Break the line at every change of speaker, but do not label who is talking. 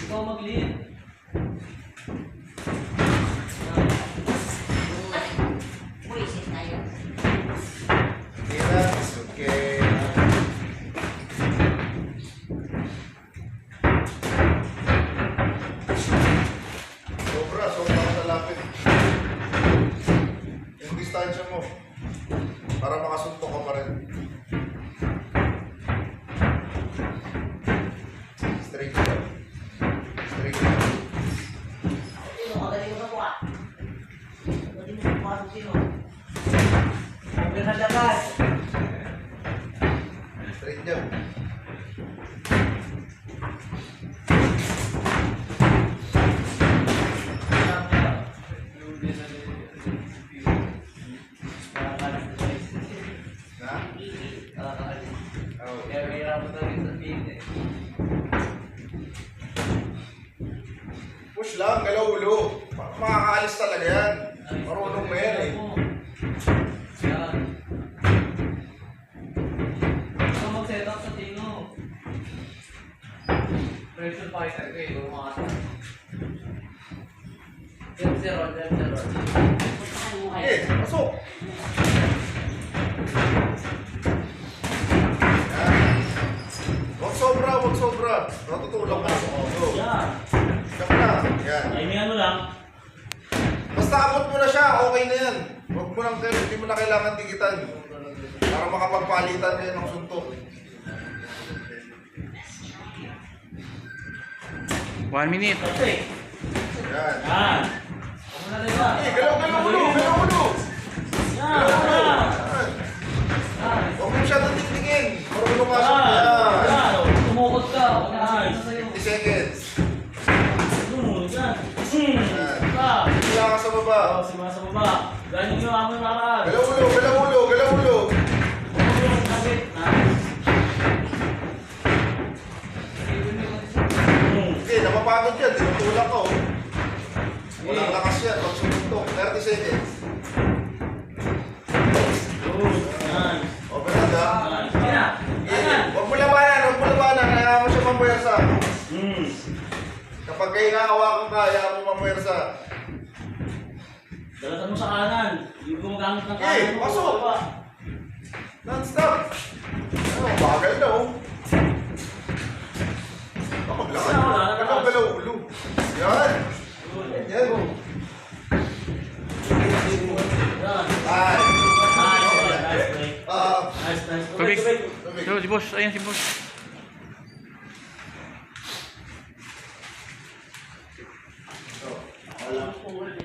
Ikaw mag-lead.
Okay. Sobra sa lapit. Yung distansya mo. Para makasuntok ka pa rin. Straight down. Straight down. Straight down. Push lang, galaw ulo. Makakaalis talaga yan. Marunong mo yan eh.
Ito mag-set up sa tino. Pressure fighter ko eh, lumasa. Zero.
Eh, pasok. Yan. Wag sobra. Natutulak ka.
Yan.
Diyan na. Yan.
Timing lang.
Basta abot mo na siya, okay na yan. Huwag mo lang, hindi mo na kailangan digitan. Para makapagpalitan na yan ng suntok.
1 minute.
Okay.
Yan.
Yan.
Eh, galaw ulo.
Yan.
Huwag mo siya titingin. Marunong ka siya.
Yan.
Yan.
Tumukot ka.
Nice.
50 seconds.
Yan.
Yan.
Ah.
Wala ka sa baba.
Simula sa baba. Ganyan yung aming lakad.
Galaw ulo.
Kapit.
Okay, napapagod yan. Tinutulak ko. Walang lakas yan. Pag sumuntok. 30 seconds.
Yan.
Open na ka.
Yan.
Huwag mo labanan. Kaya mo siya mamuwersa. Kapag kayo nakahawakan ka, kaya mo mamuwersa.
Dalatan mo sa kanan. Hindi gumagamit ng kanan mo.
Pasok! Non-stop! Ano, bagal na oh. Maglakad. Galaw ulo. Yan. Yan.
Yan.
Ay.
Nice.
Tubig.
Tubig.
Yo, si boss. Ayan si boss.
Wala.